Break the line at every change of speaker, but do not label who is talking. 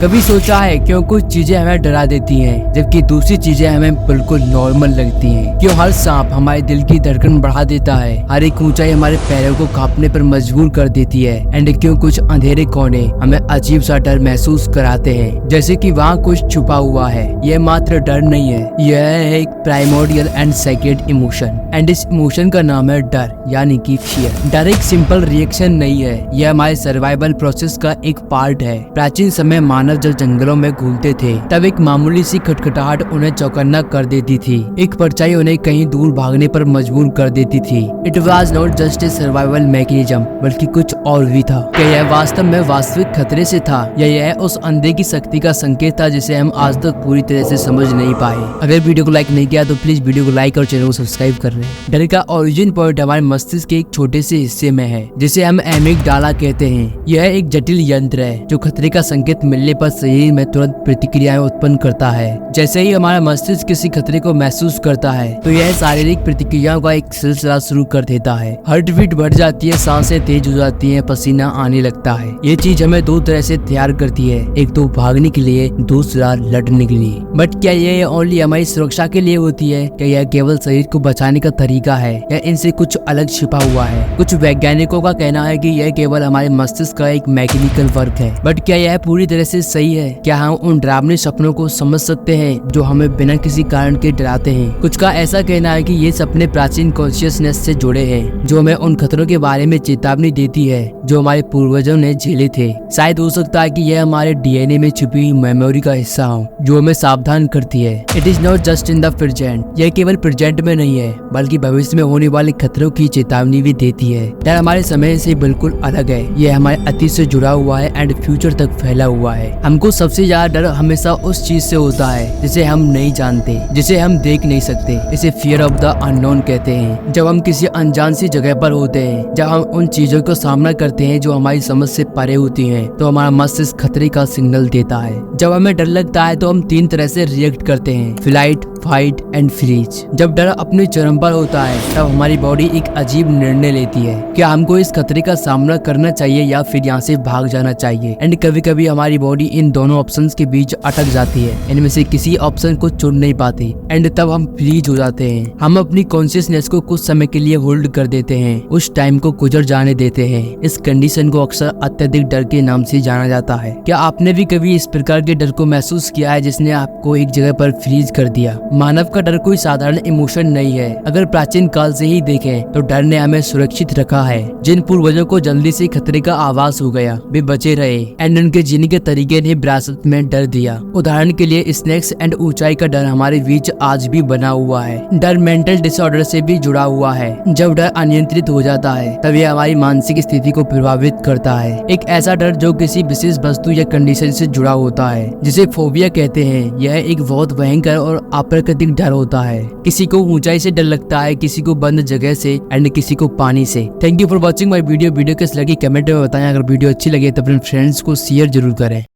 कभी सोचा है क्यों कुछ चीजें हमें डरा देती हैं जबकि दूसरी चीजें हमें बिल्कुल नॉर्मल लगती हैं। क्यों हर सांप हमारे दिल की धड़कन बढ़ा देता है, हर एक ऊंचाई हमारे पैरों को कांपने पर मजबूर कर देती है, एंड क्यों कुछ अंधेरे कोने हमें अजीब सा डर महसूस कराते हैं, जैसे कि वहाँ कुछ छुपा हुआ है। यह मात्र डर नहीं है, यह है एक primordial and secret emotion, and इस इमोशन का नाम है डर, यानी कि फियर। डर एक सिंपल रिएक्शन नहीं है, यह हमारे सर्वाइवल प्रोसेस का एक पार्ट है। प्राचीन समय मानव जब जंगलों में घूमते थे तब एक मामूली सी खटखटाहट उन्हें चौकन्ना कर देती थी, एक परछाई उन्हें कहीं दूर भागने पर मजबूर कर देती थी। It was not just a survival mechanism, बल्कि कुछ और भी था। क्या यह वास्तव में वास्तविक खतरे से था, या यह उस अंधे की शक्ति का संकेत था जिसे हम आज तक पूरी तरह से समझ नहीं पाए। अगर वीडियो को लाइक नहीं किया तो प्लीज वीडियो को लाइक और चैनल को सब्सक्राइब कर लें। डर का ओरिजिन पॉइंट हमारे मस्तिष्क के एक छोटे से हिस्से में है जिसे हम एमिगडाला कहते हैं। यह एक जटिल यंत्र है जो खतरे का संकेत मिलने पर शरीर में तुरंत प्रतिक्रियाएं उत्पन्न करता है। जैसे ही हमारा मस्तिष्क किसी खतरे को महसूस करता है तो यह शारीरिक प्रतिक्रियाओं का एक सिलसिला शुरू कर देता है। हार्ट बीट बढ़ जाती है, सांसें तेज हो जाती हैं, पसीना आने लगता है। ये चीज हमें दो तरह से तैयार करती है, एक तो भागने के लिए, दूसरा लड़ने के लिए। बट क्या ये ओनली हमारी सुरक्षा के लिए होती है? क्या यह केवल शरीर को बचाने का तरीका है, या इनसे कुछ अलग छिपा हुआ है? कुछ वैज्ञानिकों का कहना है कि यह केवल हमारे मस्तिष्क का एक मैकेनिकल वर्क है। बट क्या यह पूरी तरह से सही है? क्या हम उन डरावने सपनों को समझ सकते हैं जो हमें बिना किसी कारण के डराते हैं? कुछ का ऐसा कहना है कि ये सपने प्राचीन कॉन्शियसनेस से जुड़े हैं, जो हमें उन खतरों के बारे में चेतावनी देती है जो हमारे पूर्वजों ने झेले थे। शायद हो सकता है कि यह हमारे डीएनए में छुपी हुई मेमोरी का हिस्सा हो जो हमें सावधान करती है। It is not just in the present, यह केवल प्रेजेंट में नहीं है बल्कि भविष्य में होने वाले खतरों की चेतावनी भी देती है। डर हमारे समय से बिल्कुल अलग है, यह हमारे अतीत से जुड़ा हुआ है एंड फ्यूचर तक फैला हुआ है। हमको सबसे ज्यादा डर हमेशा उस चीज से होता है जिसे हम नहीं जानते, जिसे हम देख नहीं सकते। इसे फियर ऑफ द अननोन कहते हैं। जब हम किसी अनजान सी जगह पर होते हैं, जब हम उन चीजों को सामना करते हैं जो हमारी समझ से परे होती हैं, तो हमारा मस्तिष्क खतरे का सिग्नल देता है। जब हमें डर लगता है तो हम तीन तरह से रिएक्ट करते हैं: फ्लाइट, फाइट एंड फ्रीज। जब डर अपने चरम पर होता है तब हमारी बॉडी एक अजीब निर्णय लेती है, क्या हमको इस खतरे का सामना करना चाहिए या फिर यहाँ से भाग जाना चाहिए। एंड कभी कभी हमारी बॉडी इन दोनों ऑप्शंस के बीच अटक जाती है, इनमें से किसी ऑप्शन को चुन नहीं पाती, एंड तब हम फ्रीज हो जाते हैं। हम अपनी कॉन्शियसनेस को कुछ समय के लिए होल्ड कर देते हैं, उस टाइम को गुजर जाने देते हैं। इस कंडीशन को अक्सर अत्यधिक डर के नाम से जाना जाता है। क्या आपने भी कभी इस प्रकार के डर को महसूस किया है जिसने आपको एक जगह पर फ्रीज कर दिया? मानव का डर कोई साधारण इमोशन नहीं है। अगर प्राचीन काल से ही देखें तो डर ने हमें सुरक्षित रखा है। जिन पूर्वजों को जल्दी से खतरे का आभास हो गया वे बचे रहे, एंड उनके जीने के तरीके ने विरासत में डर दिया। उदाहरण के लिए स्नेक्स एंड ऊंचाई का डर हमारे बीच आज भी बना हुआ है। डर मेंटल डिसऑर्डर से भी जुड़ा हुआ है। जब डर अनियंत्रित हो जाता है तब यह हमारी मानसिक स्थिति को प्रभावित करता है। एक ऐसा डर जो किसी विशेष वस्तु या कंडीशन से जुड़ा होता है, जिसे फोबिया कहते हैं। यह एक बहुत भयंकर और अप्राकृतिक डर होता है। किसी को ऊंचाई से डर लगता है, किसी को बंद जगह से, एंड किसी को पानी से। Thank you for watching my video. Video कैसी लगी कमेंट में बताएं। अगर वीडियो अच्छी लगे तो अपने फ्रेंड्स को शेयर जरूर करें।